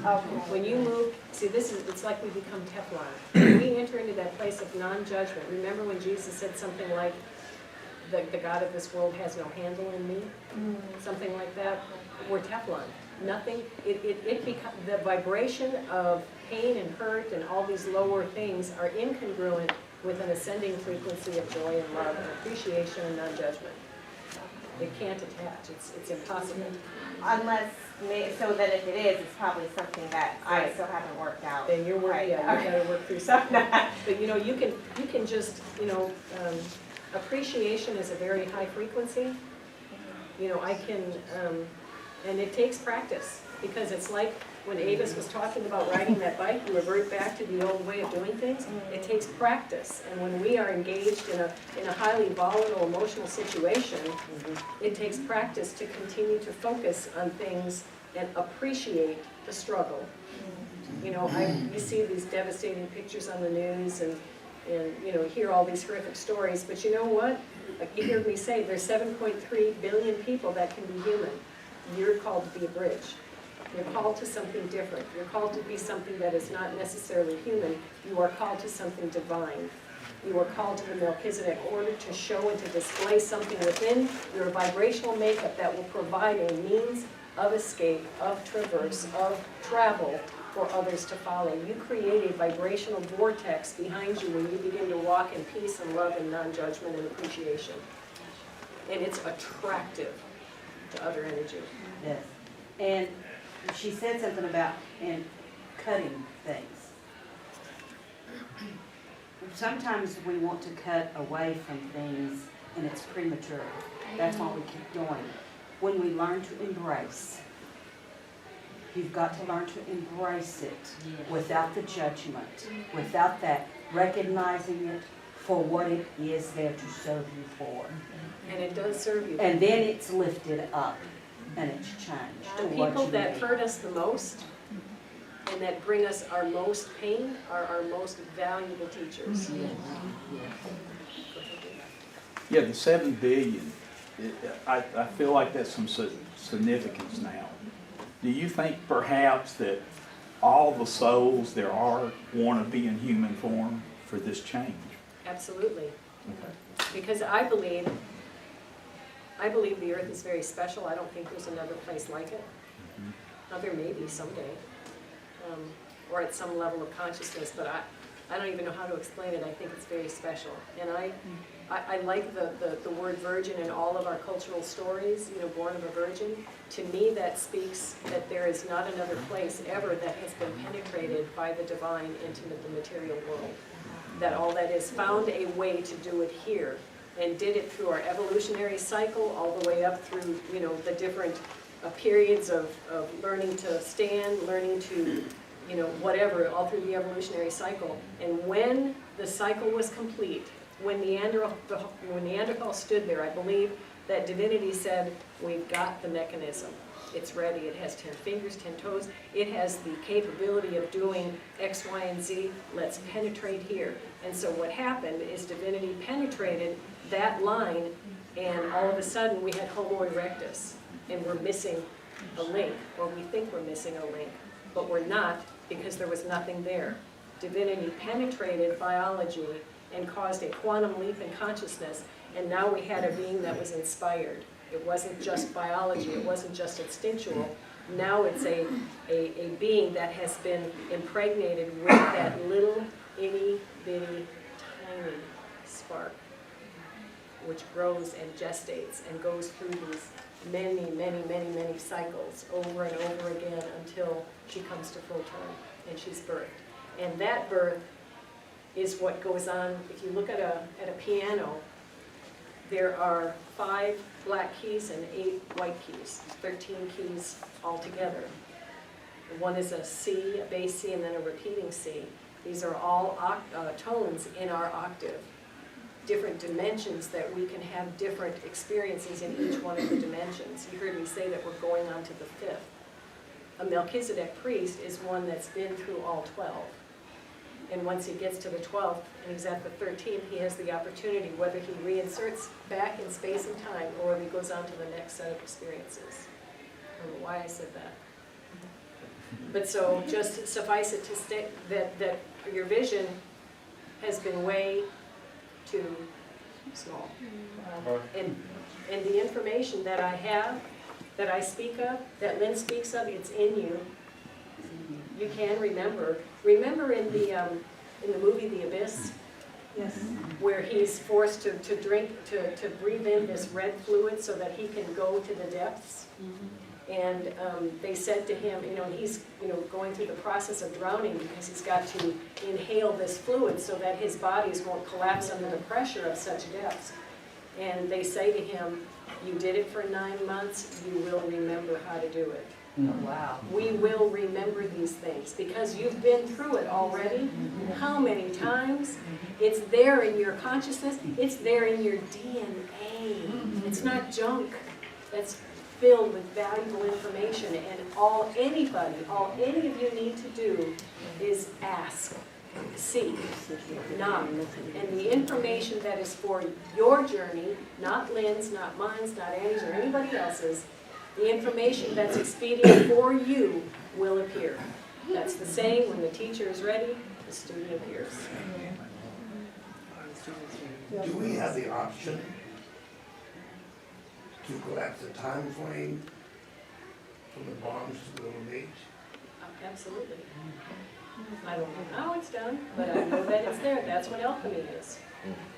E: okay.
A: When you move, see, it's like we become Teflon. When we enter into that place of non-judgment, remember when Jesus said something like, the God of this world has no handle in me? Something like that? We're Teflon. Nothing, the vibration of pain and hurt and all these lower things are incongruent with an ascending frequency of joy and love and appreciation and non-judgment. It can't attach, it's impossible.
E: Unless, so then if it is, it's probably something that I
A: Right.
E: still haven't worked out.
A: Then you're working,
E: Right,
A: yeah, you
E: okay.
A: gotta work through something. But you can just, appreciation is a very high frequency. I can, and it takes practice, because it's like when Avis was talking about riding that bike, you revert back to the old way of doing things. It takes practice, and when we are engaged in a highly volatile emotional situation, it takes practice to continue to focus on things and appreciate the struggle. You see these devastating pictures on the news and hear all these horrific stories, but you know what? Like you heard me say, there's 7.3 billion people that can be human. You're called to be a bridge. You're called to something different. You're called to be something that is not necessarily human. You are called to something divine. You are called to the Melchizedek order to show and to display something within your vibrational makeup that will provide a means of escape, of traverse, of travel for others to follow. You create a vibrational vortex behind you when you begin to walk in peace and love and non-judgment and appreciation. And it's attractive to other energy.
J: Yes. And she said something about cutting things. Sometimes we want to cut away from things and it's premature. That's why we keep doing. When we learn to embrace, you've got to learn to embrace it without the judgment, without that, recognizing it for what it is there to serve you for.
A: And it does serve you.
J: And then it's lifted up and it's changed to
A: The
J: what
A: people
J: you
A: that
J: need.
A: hurt us the most and that bring us our most pain are our most valuable teachers.
K: Yeah, the 7 billion, I feel like that's some significance now. Do you think perhaps that all the souls there are want to be in human form for this change?
A: Absolutely.
K: Okay.
A: Because I believe the earth is very special. I don't think there's another place like it. Now, there may be someday, or at some level of consciousness, but I don't even know how to explain it. I think it's very special. And I like the word virgin in all of our cultural stories, born of a virgin. To me, that speaks that there is not another place ever that has been penetrated by the divine into the material world. That all that is found a way to do it here, and did it through our evolutionary cycle all the way up through, the different periods of learning to stand, learning to, whatever, all through the evolutionary cycle. And when the cycle was complete, when Neanderthal stood there, I believe that divinity said, we've got the mechanism. It's ready. It has 10 fingers, 10 toes. It has the capability of doing X, Y, and Z. Let's penetrate here. And so what happened is divinity penetrated that line, and all of a sudden we had Homo erectus, and we're missing a link, or we think we're missing a link, but we're not, because there was nothing there. Divinity penetrated biology and caused a quantum leap in consciousness, and now we had a being that was inspired. It wasn't just biology, it wasn't just instinctual, Now it's a being that has been impregnated with that little itty bitty tiny spark, which grows and gestates and goes through these many cycles over and over again until she comes to full term and she's birthed. And that birth is what goes on. If you look at a piano, there are 5 black keys and 8 white keys, 13 keys altogether. One is a C, a bass C, and then a repeating C. These are all tones in our octave, different dimensions that we can have different experiences in each one of the dimensions. You heard me say that we're going on to the 5th. A Melchizedek priest is one that's been through all 12. And once he gets to the 12th and he's at the 13th, he has the opportunity, whether he reinserts back in space and time or he goes on to the next set of experiences. I don't know why I said that. But so just suffice it to state that your vision has been way too small. And the information that I have, that I speak of, that Lynn speaks of, it's in you. You can remember. Remember in the movie The Abyss? Yes. Where he's forced to breathe in this red fluid so that he can go to the depths? And they said to him, he's going through the process of drowning because he's got to inhale this fluid so that his bodies won't collapse under the pressure of such depths. And they say to him, you did it for 9 months, you will remember how to do it.
J: Wow.
A: We will remember these things because you've been through it already. How many times? It's there in your consciousness. It's there in your DNA. It's not junk. That's filled with valuable information. And all any of you need to do is ask, seek, knock. And the information that is for your journey, not Lynn's, not mine's, not Annie's, or anybody else's, the information that's expedient for you will appear. That's the saying, when the teacher is ready, the student appears.
L: Do we have the option to collapse the time frame from the bronze to the Golden Age?
A: Absolutely. I don't know how it's done, but I know that it's there. That's what alchemy is.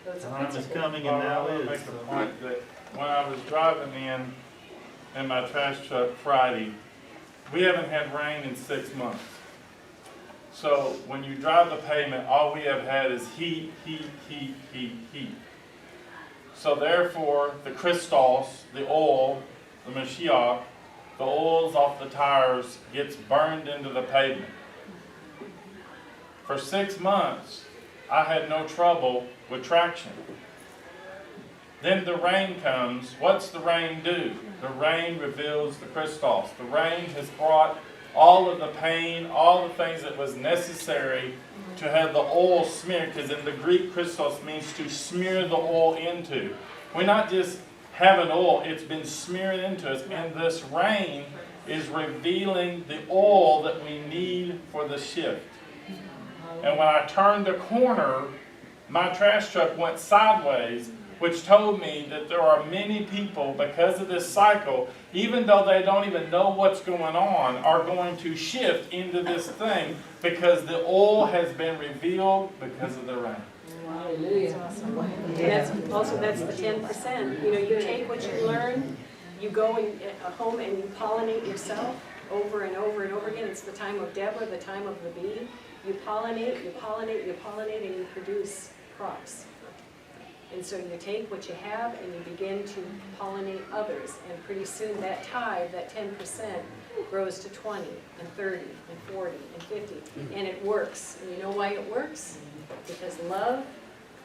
A: So it's a
D: Time is
A: principle.
D: coming and now
M: I want
D: is.
M: to make a point that when I was driving in my trash truck Friday, we haven't had rain in 6 months. So when you drive the pavement, all we have had is heat. So therefore, the Christos, the oil, the Mashiach, the oils off the tires gets burned into the pavement. For 6 months, I had no trouble with traction. Then the rain comes. What's the rain do? The rain reveals the Christos. The rain has brought all of the pain, all the things that was necessary to have the oil smeared, because in the Greek, Christos means to smear the oil into. We're not just having oil, it's been smeared into us, and this rain is revealing the oil that we need for the shift. And when I turned the corner, my trash truck went sideways, which told me that there are many people, because of this cycle, even though they don't even know what's going on, are going to shift into this thing because the oil has been revealed because of the rain.
A: Hallelujah. And that's the 10%. You take what you learn, you go home and you pollinate yourself over and over and over again. It's the time of Deborah, the time of the bee. You pollinate, and you produce crops. And so you take what you have and you begin to pollinate others. And pretty soon that tithe, that 10%, grows to 20 and 30 and 40 and 50. And it works. And you know why it works? Because love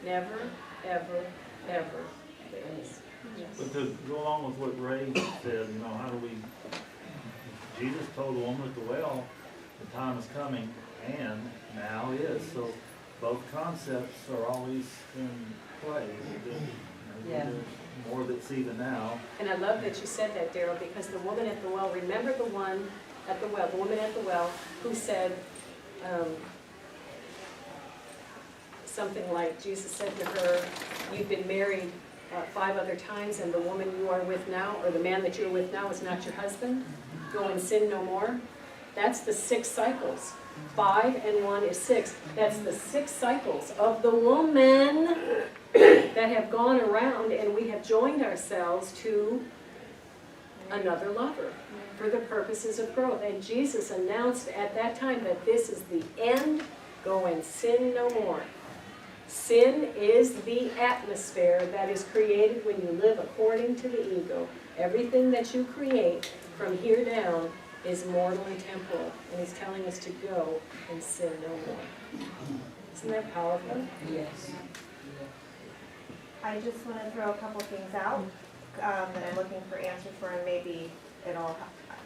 A: never, ever, ever fails.
D: But to go along with what Ray said, how do we, Jesus told the woman at the well, the time is coming and now is. So both concepts are always in play. There's more that's even now.
A: And I love that you said that, Daryl, because the woman at the well, remember the woman at the well who said something like, Jesus said to her, you've been married 5 other times and the woman you are with now, or the man that you're with now, is not your husband? go and sin no more. That's the 6 cycles. 5 and 1 is 6. That's the 6 cycles of the woman that have gone around, and we have joined ourselves to another lover for the purposes of growth. And Jesus announced at that time that this is the end. Go and sin no more. Sin is the atmosphere that is created when you live according to the ego. Everything that you create from here down is mortal and temporal, and he's telling us to go and sin no more. Isn't that powerful?
H: Yes.
E: I just want to throw a couple things out that I'm looking for answers for, and maybe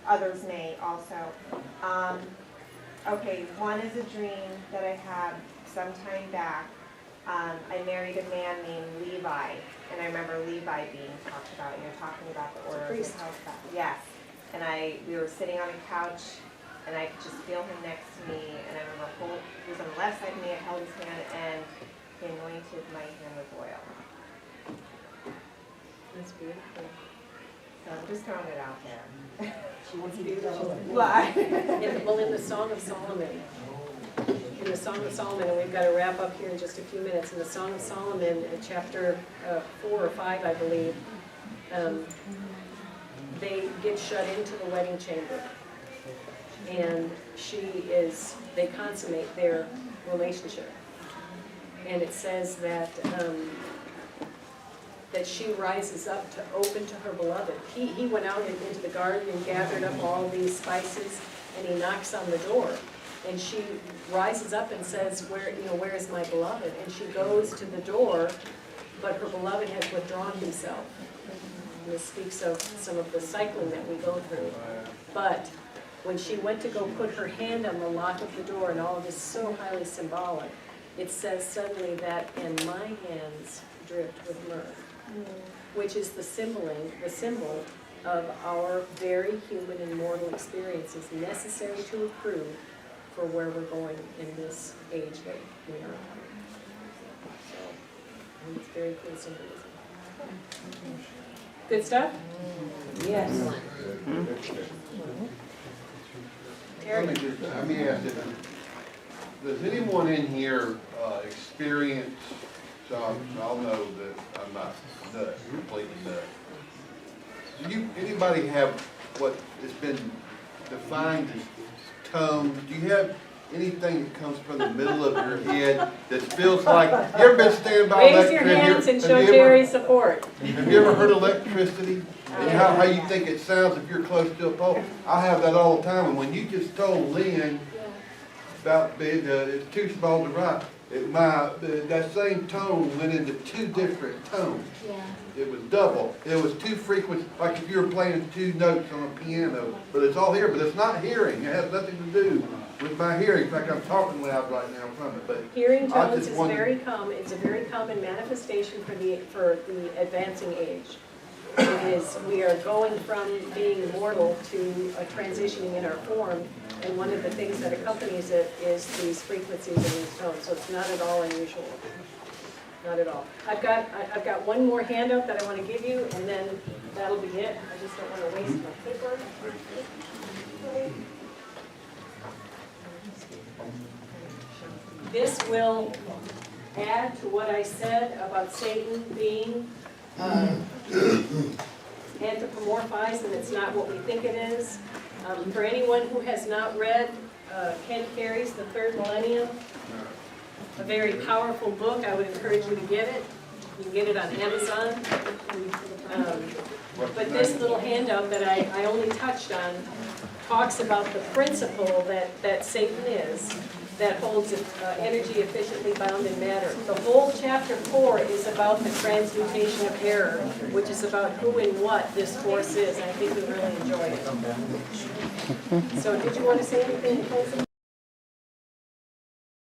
E: others may also. Okay, one is a dream that I had some time back. I married a man named Levi, and I remember Levi being talked about. You're talking about the order of the house. Yes. And we were sitting on a couch, and I could just feel him next to me, and I remember he was on the left side of me, I held his hand, and he anointed my hand with oil.
A: That's beautiful.
E: So I'm just throwing it out there.
A: It's beautiful.
E: Why?
A: Well, in the Song of Solomon, and we've got to wrap up here in just a few minutes, in the Song of Solomon, in chapter 4 or 5, I believe, they get shut into the wedding chamber, and they consummate their relationship. And it says that she rises up to open to her beloved. He went out into the garden and gathered up all these spices, and he knocks on the door. And she rises up and says, where is my beloved? And she goes to the door, but her beloved has withdrawn himself. And this speaks of some of the cycling that we go through. But when she went to go put her hand on the lock of the door, and all of this is so highly symbolic, it says suddenly that, and my hands dripped with myrrh, which is the symbol of our very human and mortal experiences necessary to approve for where we're going in this age that we are. So, it's very cool symbolism. Good stuff?
H: Yes.
A: Terry?
L: Let me ask you, does anyone in here experience, so I'll know that I'm not nuts, completely nuts. Do anybody have what has been defined as tones? Do you have anything that comes from the middle of your head that feels like, you ever been standing by
A: Raise
L: electricity?
A: your hands and show Terry's support.
L: Have you ever heard electricity? And how you think it sounds if you're close to a pole? I have that all the time, and when you just told Lynn about it's too small to write, that same tone went into 2 different tones.
E: Yeah.
L: It was double. It was 2 frequencies, like if you were playing 2 notes on a piano. But it's all here, but it's not hearing. It has nothing to do with my hearing. In fact, I'm talking loud right now from it. But
A: hearing tones is very common. It's a very common manifestation for the advancing age. We are going from being mortal to transitioning in our form, and one of the things that accompanies it is these frequencies and these tones. So it's not at all unusual. Not at all. I've got one more handout that I want to give you, and then that'll be it. I just don't want to waste my paper. This will add to what I said about Satan being anthropomorphized, and it's not what we think it is. For anyone who has not read Ken Carey's The Third Millennium, a very powerful book, I would encourage you to get it. You can get it on Amazon. But this little handout that I only touched on talks about the principle that Satan is, that holds energy efficiently bound in matter. The whole chapter 4 is about the transmutation of error, which is about who and what this force is, and I think you'll really enjoy it. So did you want to say anything in closing?